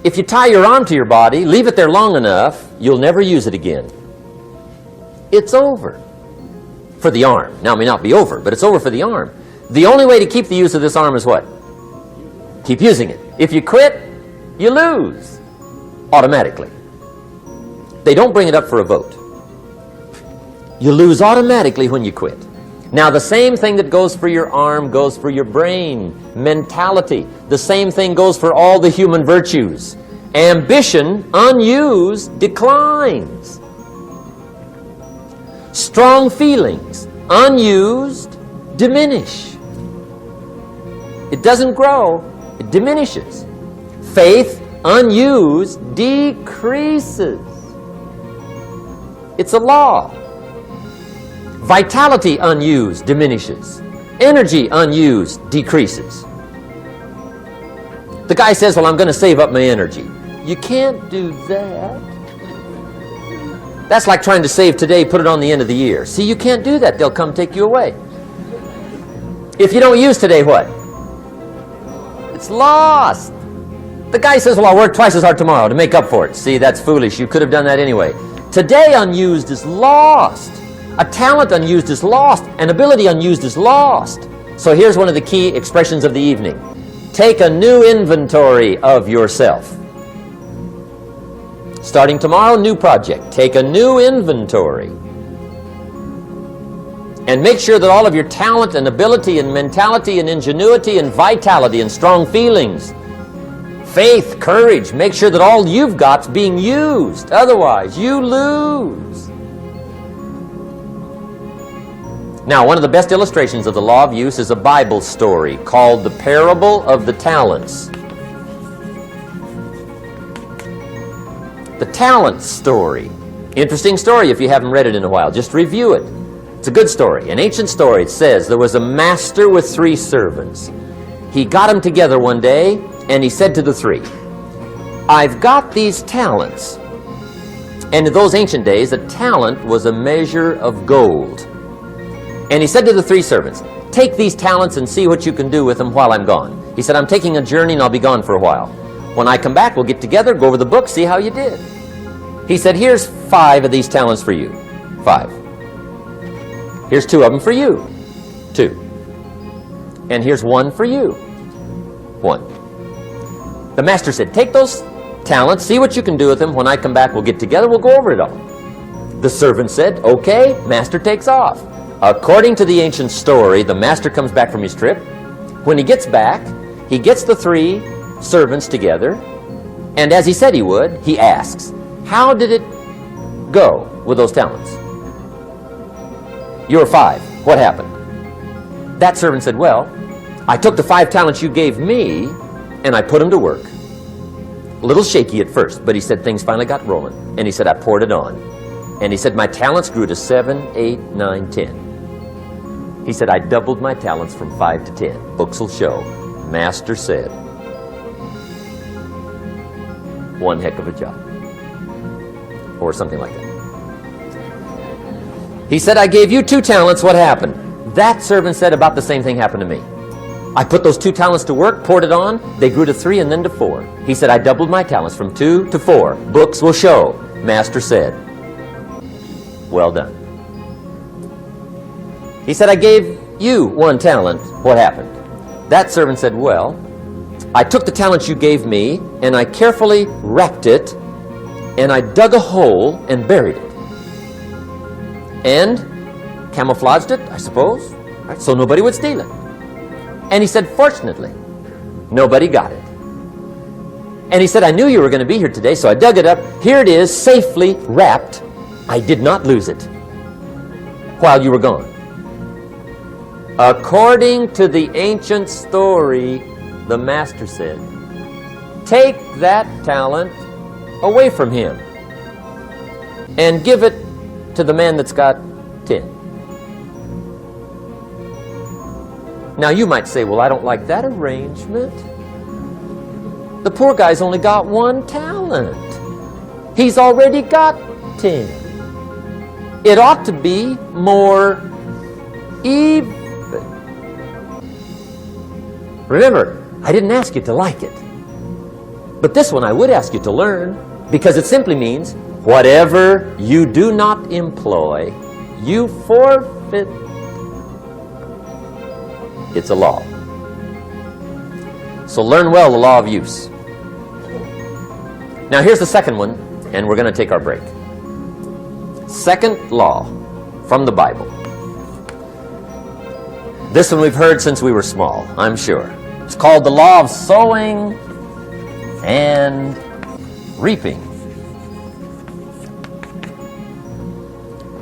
If you tie your arm to your body, leave it there long enough, you'll never use it again. It's over for the arm. Now, it may not be over, but it's over for the arm. The only way to keep the use of this arm is what? Keep using it. If you quit, you lose automatically. They don't bring it up for a vote. You lose automatically when you quit. Now, the same thing that goes for your arm goes for your brain, mentality. The same thing goes for all the human virtues. Ambition, unused, declines. Strong feelings, unused, diminish. It doesn't grow, it diminishes. Faith, unused, decreases. It's a law. Vitality, unused, diminishes. Energy, unused, decreases. The guy says, well, I'm going to save up my energy. You can't do that. That's like trying to save today, put it on the end of the year. See, you can't do that. They'll come take you away. If you don't use today, what? It's lost. The guy says, well, I'll work twice as hard tomorrow to make up for it. See, that's foolish. You could have done that anyway. Today unused is lost. A talent unused is lost. An ability unused is lost. So here's one of the key expressions of the evening. Take a new inventory of yourself. Starting tomorrow, new project. Take a new inventory. And make sure that all of your talent and ability and mentality and ingenuity and vitality and strong feelings, faith, courage, make sure that all you've got's being used. Otherwise, you lose. Now, one of the best illustrations of the law of use is a Bible story called the Parable of the Talents. The Talents story. Interesting story if you haven't read it in a while. Just review it. It's a good story. An ancient story. It says there was a master with 3 servants. He got them together one day and he said to the 3, I've got these talents. And in those ancient days, a talent was a measure of gold. And he said to the 3 servants, take these talents and see what you can do with them while I'm gone. He said, I'm taking a journey and I'll be gone for a while. When I come back, we'll get together, go over the book, see how you did. He said, here's 5 of these talents for you. 5. Here's 2 of them for you. 2. And here's 1 for you. 1. The master said, take those talents, see what you can do with them. When I come back, we'll get together, we'll go over it all. The servant said, okay. Master takes off. According to the ancient story, the master comes back from his trip. When he gets back, he gets the 3 servants together, and as he said he would, he asks, how did it go with those talents? You were 5. What happened? That servant said, well, I took the 5 talents you gave me, and I put them to work. A little shaky at first, but he said things finally got rolling, and he said, I poured it on. And he said, my talents grew to 7, 8, 9, 10. He said, I doubled my talents from 5 to 10. Books will show. Master said, one heck of a job. Or something like that. He said, I gave you 2 talents. What happened? That servant said, about the same thing happened to me. I put those 2 talents to work, poured it on. They grew to 3 and then to 4. He said, I doubled my talents from 2 to 4. Books will show. Master said, well done. He said, I gave you 1 talent. What happened? That servant said, well, I took the talents you gave me, and I carefully wrapped it, and I dug a hole and buried it. And camouflaged it, I suppose, right, so nobody would steal it. And he said, fortunately, nobody got it. And he said, I knew you were going to be here today, so I dug it up. Here it is, safely wrapped. I did not lose it while you were gone. According to the ancient story, the master said, take that talent away from him and give it to the man that's got 10. Now you might say, well, I don't like that arrangement. The poor guy's only got 1 talent. He's already got 10. It ought to be more even. Remember, I didn't ask you to like it. But this one I would ask you to learn, because it simply means whatever you do not employ, you forfeit. It's a law. So learn well the law of use. Now here's the second one, and we're going to take our break. Second law from the Bible. This one we've heard since we were small, I'm sure. It's called the law of sowing and reaping.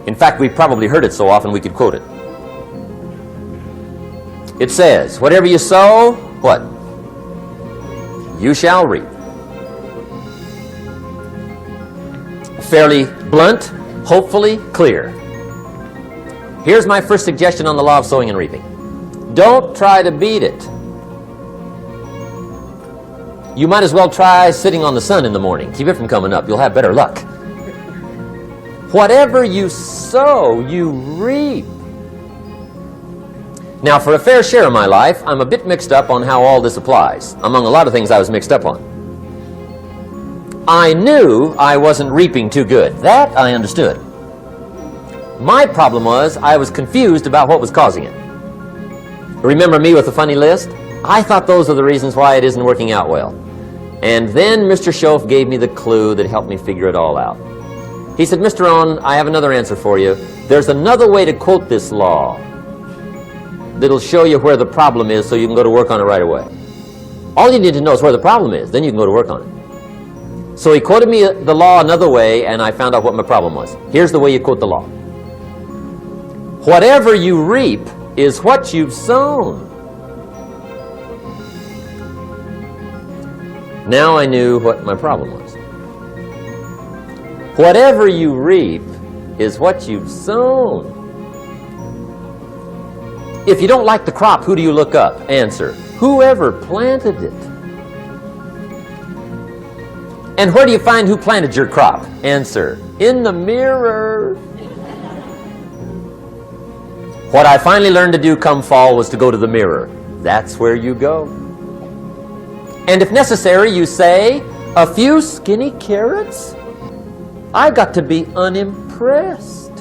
In fact, we've probably heard it so often we could quote it. It says, whatever you sow, what? You shall reap. Fairly blunt, hopefully clear. Here's my first suggestion on the law of sowing and reaping. Don't try to beat it. You might as well try sitting on the sun in the morning. Keep it from coming up. You'll have better luck. Whatever you sow, you reap. Now, for a fair share of my life, I'm a bit mixed up on how all this applies. Among a lot of things I was mixed up on. I knew I wasn't reaping too good. That I understood. My problem was I was confused about what was causing it. Remember me with the funny list? I thought those are the reasons why it isn't working out well. And then Mr. Schoaf gave me the clue that helped me figure it all out. He said, Mr. Rohn, I have another answer for you. There's another way to quote this law that'll show you where the problem is so you can go to work on it right away. All you need to know is where the problem is, then you can go to work on it. So he quoted me the law another way, and I found out what my problem was. Here's the way you quote the law. Whatever you reap is what you've sown. Now I knew what my problem was. Whatever you reap is what you've sown. If you don't like the crop, who do you look up? Answer, whoever planted it. And where do you find who planted your crop? Answer, in the mirror. What I finally learned to do come fall was to go to the mirror. That's where you go. And if necessary, you say, a few skinny carrots? I got to be unimpressed.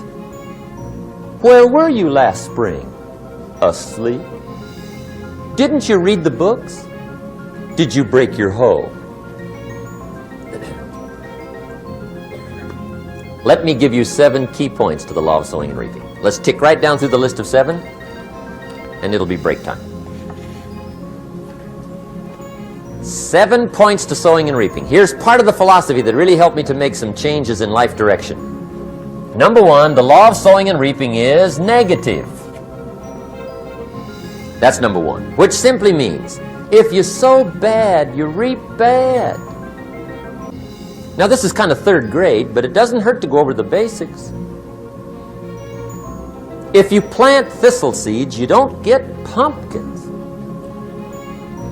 Where were you last spring? Asleep? Didn't you read the books? Did you break your hoe? Let me give you 7 key points to the law of sowing and reaping. Let's tick right down through the list of 7, and it'll be break time. 7 points to sowing and reaping. Here's part of the philosophy that really helped me to make some changes in life direction. Number 1, the law of sowing and reaping is negative. That's number 1, which simply means if you sow bad, you reap bad. Now this is kind of 3rd grade, but it doesn't hurt to go over the basics. If you plant thistle seeds, you don't get pumpkins.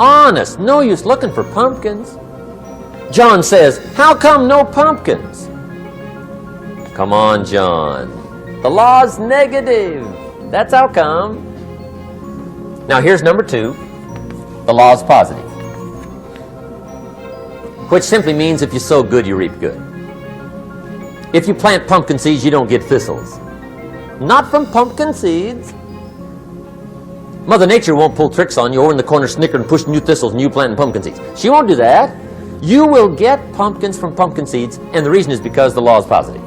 Honest, no use looking for pumpkins. John says, how come no pumpkins? Come on, John. The law's negative. That's how come. Now here's number 2. The law is positive. Which simply means if you sow good, you reap good. If you plant pumpkin seeds, you don't get thistles. Not from pumpkin seeds. Mother Nature won't pull tricks on you over in the corner snickering and pushing you thistles and you planting pumpkin seeds. She won't do that. You will get pumpkins from pumpkin seeds, and the reason is because the law is positive.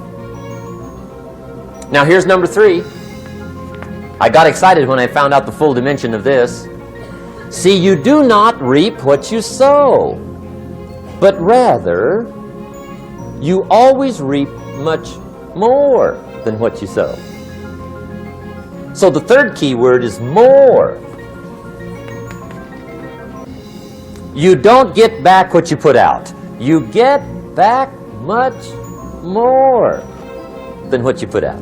Now here's number 3. I got excited when I found out the full dimension of this. See, you do not reap what you sow, but rather you always reap much more than what you sow. So the 3rd key word is more. You don't get back what you put out. You get back much more than what you put out.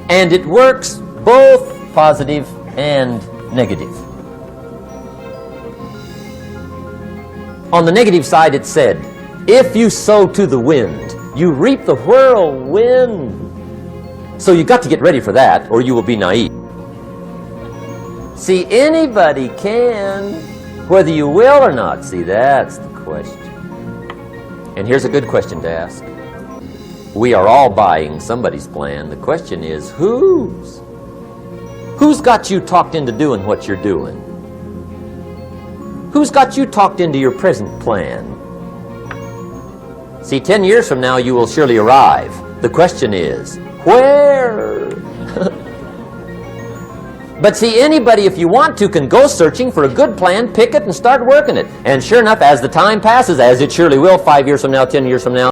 And it works both positive and negative. On the negative side, it said, if you sow to the wind, you reap the whirlwind. So you got to get ready for that, or you will be naive. See, anybody can, whether you will or not. See, that's the question. And here's a good question to ask. We are all buying somebody's plan. The question is, whose? Who's got you talked into doing what you're doing? Who's got you talked into your present plan? See, 10 years from now, you will surely arrive. The question is, where? But see, anybody, if you want to, can go searching for a good plan, pick it, and start working it. And sure enough, as the time passes, as it surely will 5 years from now, 10 years from now,